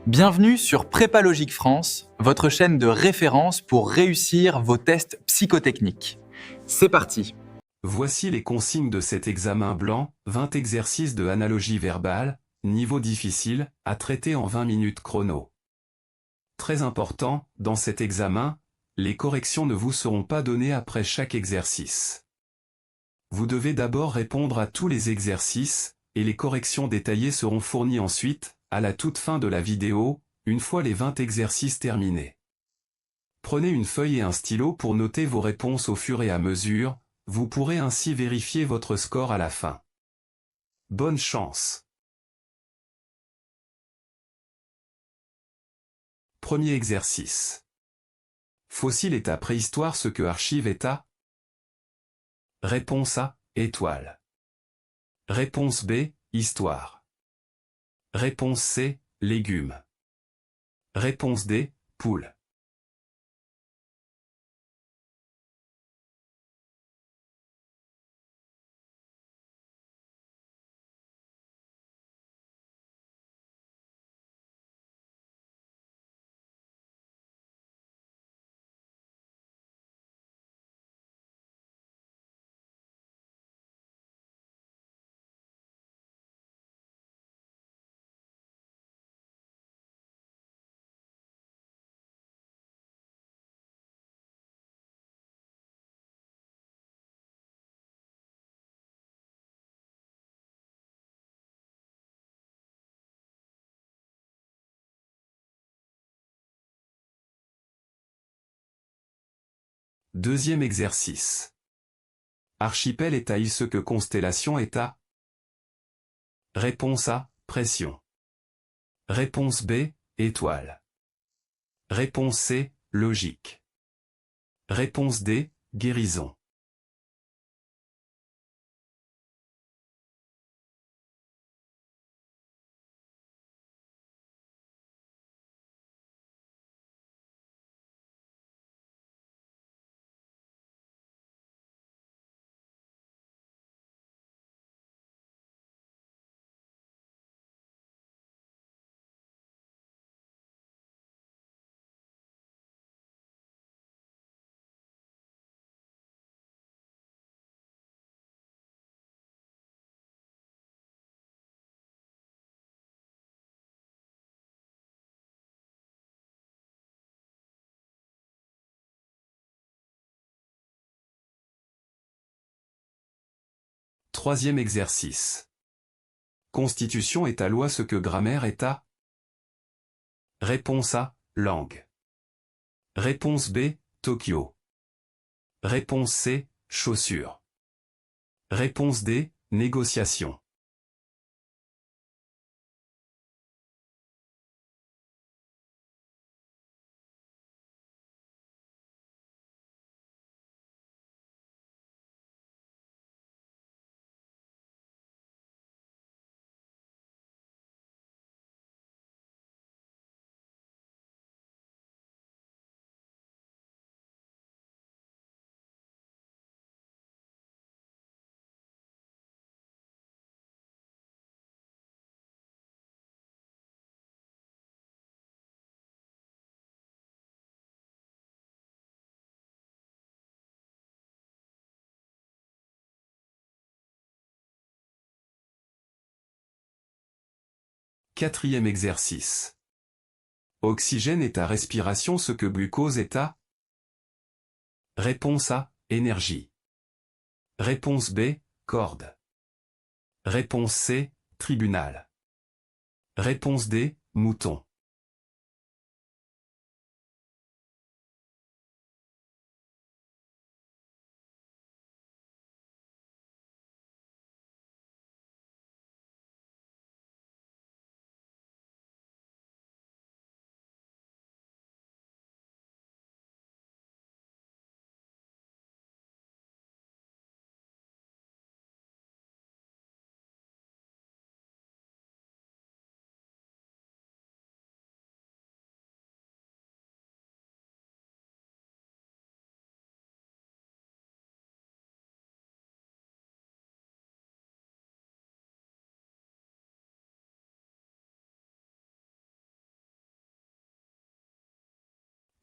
Bienvenue sur Prépalogique France, votre chaîne de référence pour réussir vos tests psychotechniques. C'est parti. Voici les consignes de cet examen blanc, 20 exercices de analogie verbale, niveau difficile, à traiter en 20 minutes chrono. Très important, dans cet examen, les corrections ne vous seront pas données après chaque exercice. Vous devez d'abord répondre à tous les exercices, et les corrections détaillées seront fournies ensuite, à la toute fin de la vidéo, une fois les 20 exercices terminés. Prenez une feuille et un stylo pour noter vos réponses au fur et à mesure, vous pourrez ainsi vérifier votre score à la fin. Bonne chance! Premier exercice. Fossile est à préhistoire ce que archive est à? Réponse A, étoile. Réponse B, histoire. Réponse C, légumes. Réponse D, poule. Deuxième exercice. Archipel est à île ce que constellation est à? Réponse A, pression. Réponse B, étoile. Réponse C, logique. Réponse D, guérison. Troisième exercice. Constitution est à loi ce que grammaire est à? Réponse A, langue. Réponse B, Tokyo. Réponse C, chaussures. Réponse D, négociation. Quatrième exercice. Oxygène est à respiration ce que glucose est à? Réponse A, énergie. Réponse B, corde. Réponse C, tribunal. Réponse D, mouton.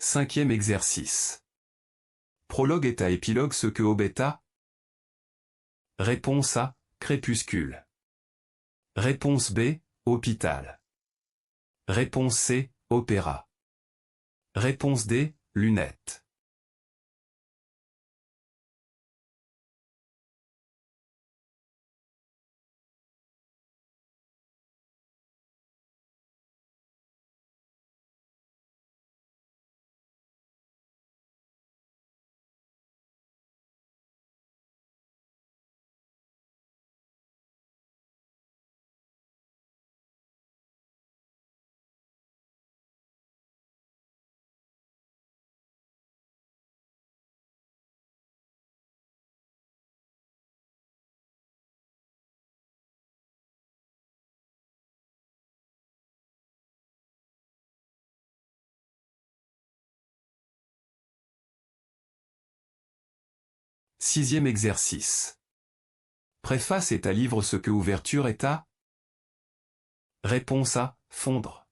Cinquième exercice. Prologue est à épilogue ce que Obeta? Réponse A, crépuscule. Réponse B, hôpital. Réponse C, opéra. Réponse D, lunettes. Sixième exercice. Préface est à livre ce que ouverture est à? Réponse A, fondre.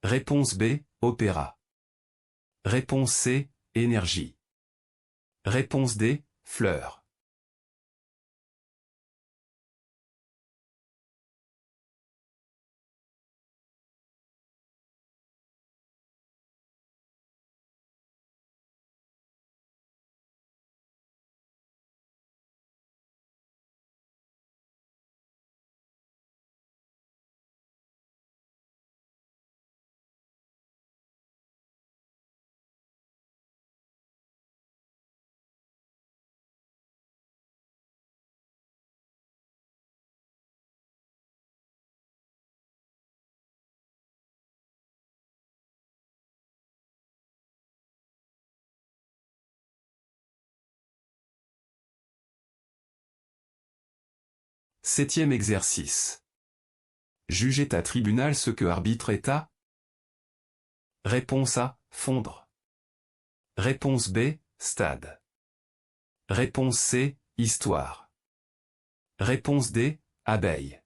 Réponse B, opéra. Réponse C, énergie. Réponse D, fleur. Septième exercice. Juge est à tribunal ce que arbitre est à? Réponse A, fondre. Réponse B, stade. Réponse C, histoire. Réponse D, abeille.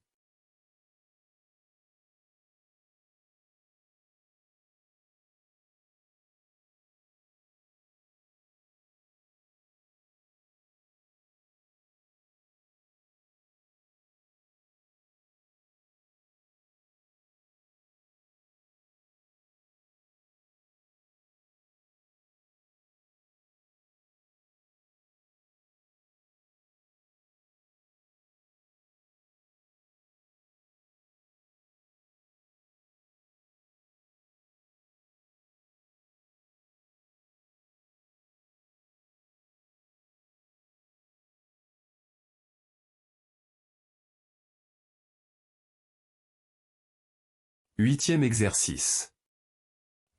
Huitième exercice.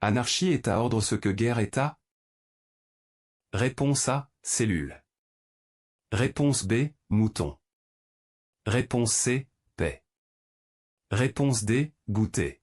Anarchie est à ordre ce que guerre est à? Réponse A, cellule. Réponse B, mouton. Réponse C, paix. Réponse D, goûter.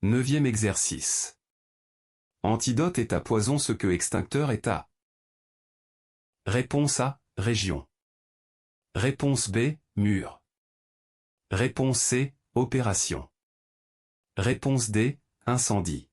Neuvième exercice. Antidote est à poison ce que extincteur est à? Réponse A, région. Réponse B, mur. Réponse C, opération. Réponse D, incendie.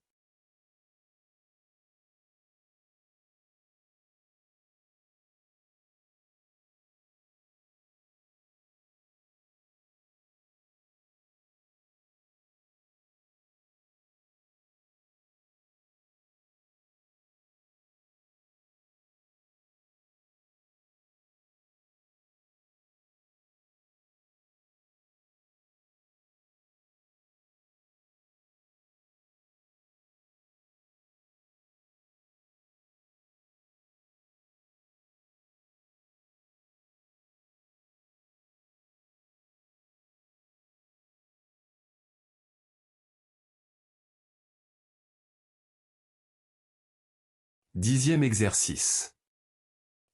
10e exercice.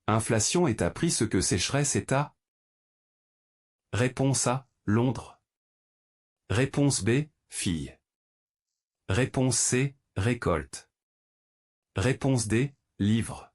Inflation est à prix ce que sécheresse est à? Réponse A, Londres. Réponse B, fille. Réponse C, récolte. Réponse D, livre.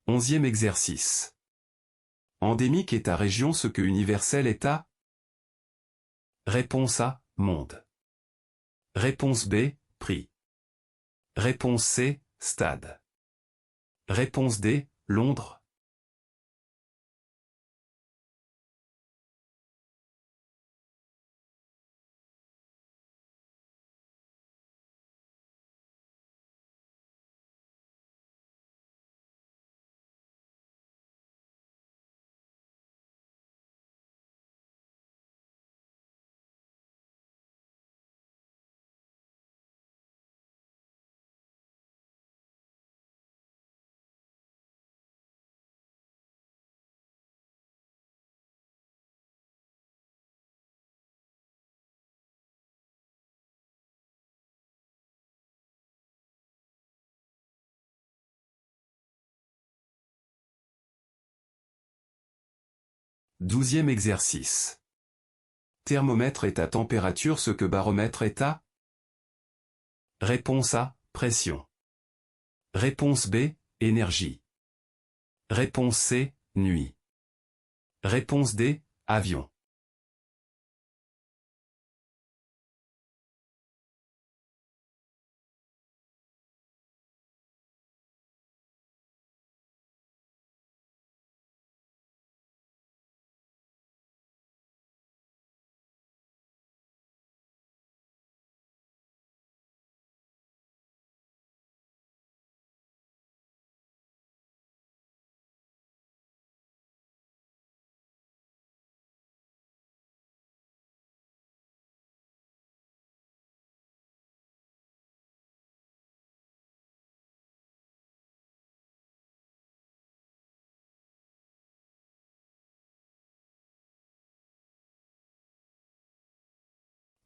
Onzième exercice. Endémique est à région ce que universel est à? Réponse A, monde. Réponse B, prix. Réponse C, stade. Réponse D, Londres. Douzième exercice. Thermomètre est à température ce que baromètre est à? Réponse A, pression. Réponse B, énergie. Réponse C, nuit. Réponse D, avion.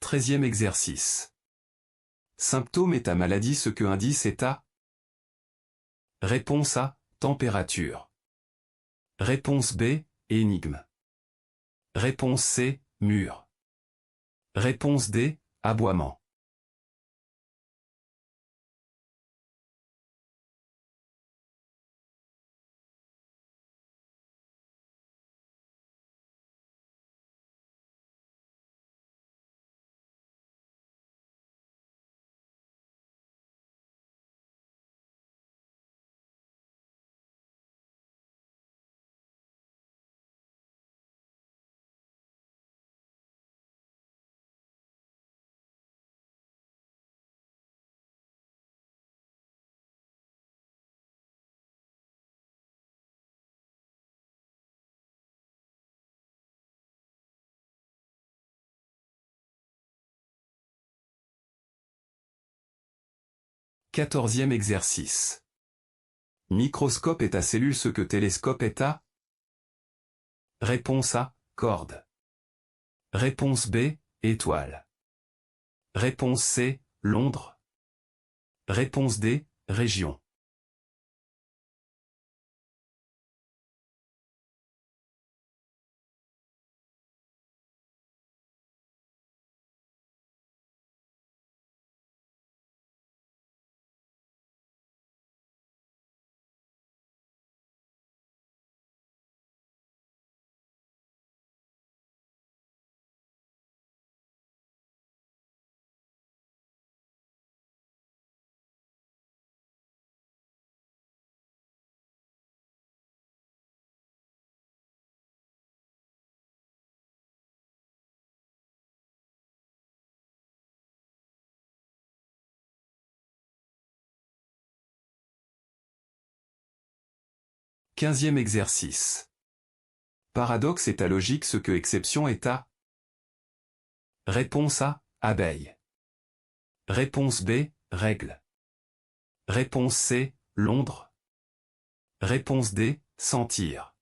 Treizième exercice. Symptôme est à maladie ce que indice est à? Réponse A, température. Réponse B, énigme. Réponse C, mur. Réponse D, aboiement. Quatorzième exercice. Microscope est à cellule ce que télescope est à? Réponse A, corde. Réponse B, étoile. Réponse C, Londres. Réponse D, région. 15e exercice. Paradoxe est à logique ce que exception est à. Réponse A, abeille. Réponse B, règle. Réponse C, Londres. Réponse D, sentir.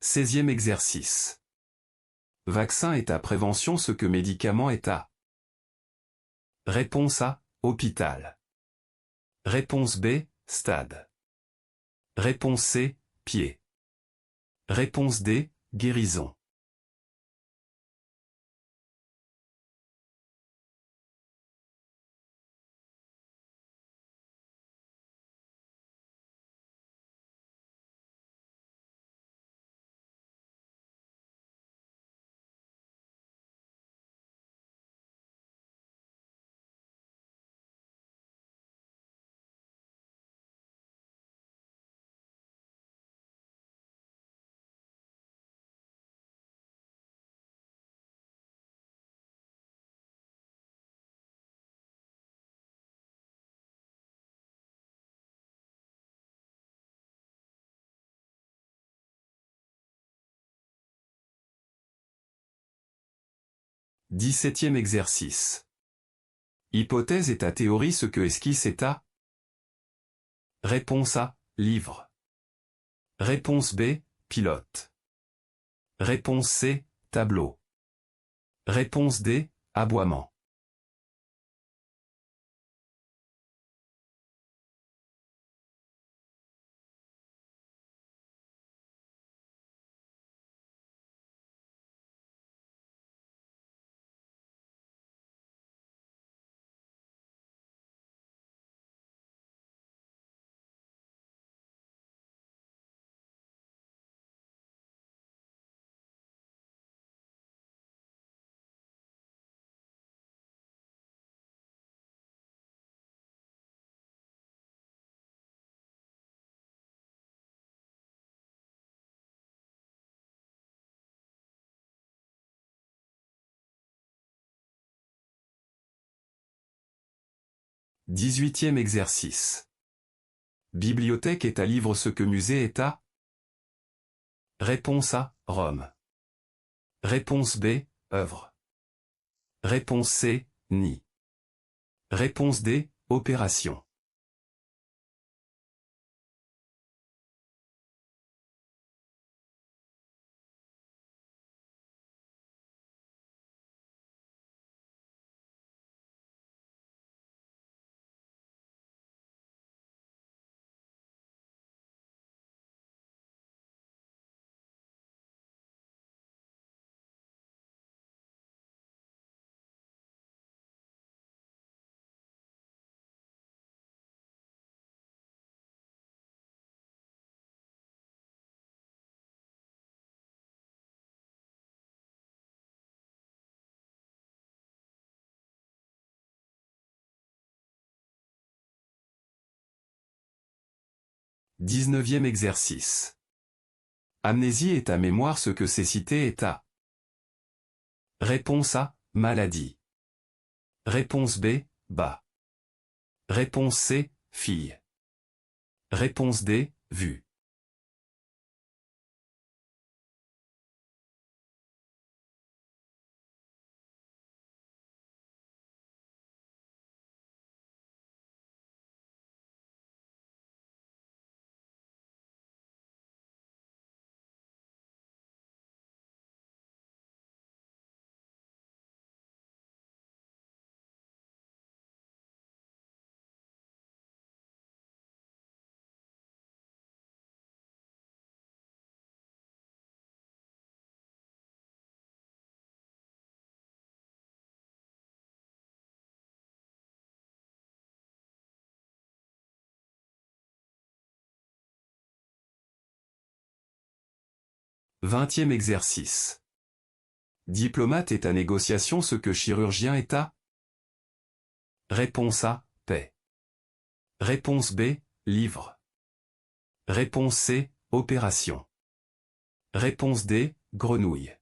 Seizième exercice. Vaccin est à prévention ce que médicament est à. Réponse A, hôpital. Réponse B, stade. Réponse C, pied. Réponse D, guérison. Dix-septième exercice. Hypothèse est à théorie ce que esquisse est à. Réponse A, livre. Réponse B, pilote. Réponse C, tableau. Réponse D, aboiement. Dix-huitième exercice. Bibliothèque est à livre ce que musée est à. Réponse A, Rome. Réponse B, œuvre. Réponse C, nid. Réponse D, opération. Dix-neuvième exercice. Amnésie est à mémoire ce que cécité est à. Réponse A, maladie. Réponse B, bas. Réponse C, fille. Réponse D, vue. 20e exercice. Diplomate est à négociation ce que chirurgien est à? Réponse A, paix. Réponse B, livre. Réponse C, opération. Réponse D, grenouille.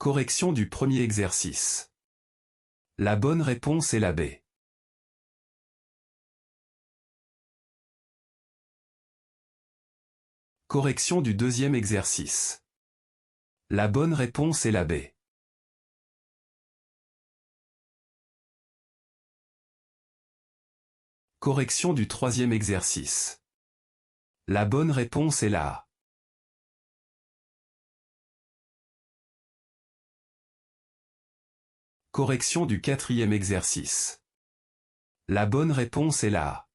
Correction du premier exercice. La bonne réponse est la B. Correction du deuxième exercice. La bonne réponse est la B. Correction du troisième exercice. La bonne réponse est la A. Correction du quatrième exercice. La bonne réponse est la A.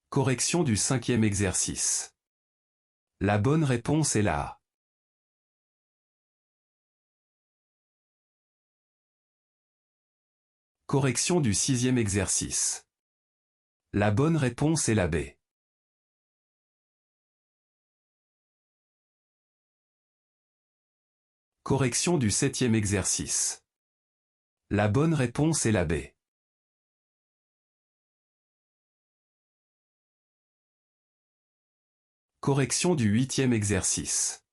Correction du cinquième exercice. La bonne réponse est la A. Correction du sixième exercice. La bonne réponse est la B. Correction du septième exercice. La bonne réponse est la B. Correction du huitième exercice.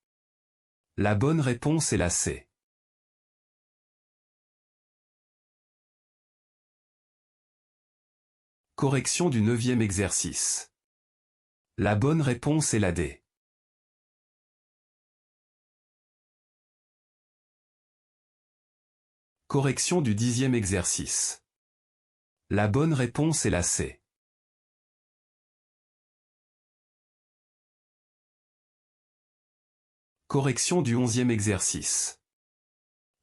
La bonne réponse est la C. Correction du neuvième exercice. La bonne réponse est la D. Correction du dixième exercice. La bonne réponse est la C. Correction du onzième exercice.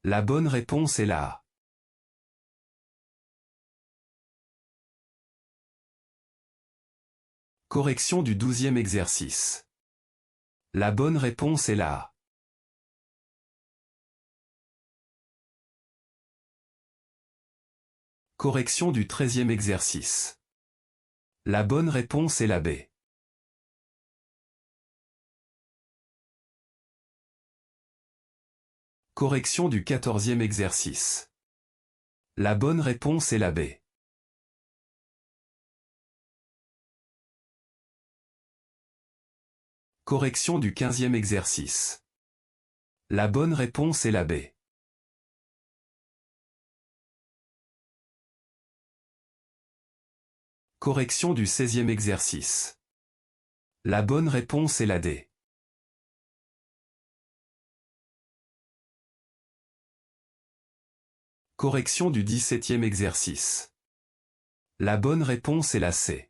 La bonne réponse est la A. Correction du douzième exercice. La bonne réponse est la A. Correction du treizième exercice. La bonne réponse est la B. Correction du quatorzième exercice. La bonne réponse est la B. Correction du quinzième exercice. La bonne réponse est la B. Correction du seizième exercice. La bonne réponse est la D. Correction du 17e exercice. La bonne réponse est la C.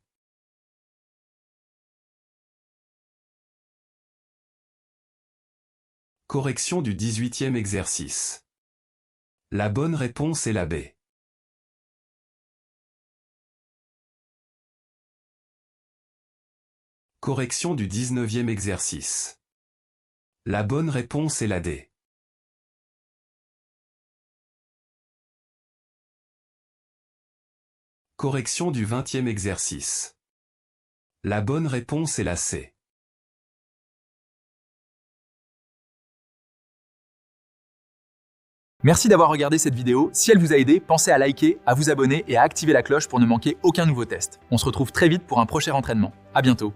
Correction du 18e exercice. La bonne réponse est la B. Correction du 19e exercice. La bonne réponse est la D. Correction du 20e exercice. La bonne réponse est la C. Merci d'avoir regardé cette vidéo. Si elle vous a aidé, pensez à liker, à vous abonner et à activer la cloche pour ne manquer aucun nouveau test. On se retrouve très vite pour un prochain entraînement. À bientôt.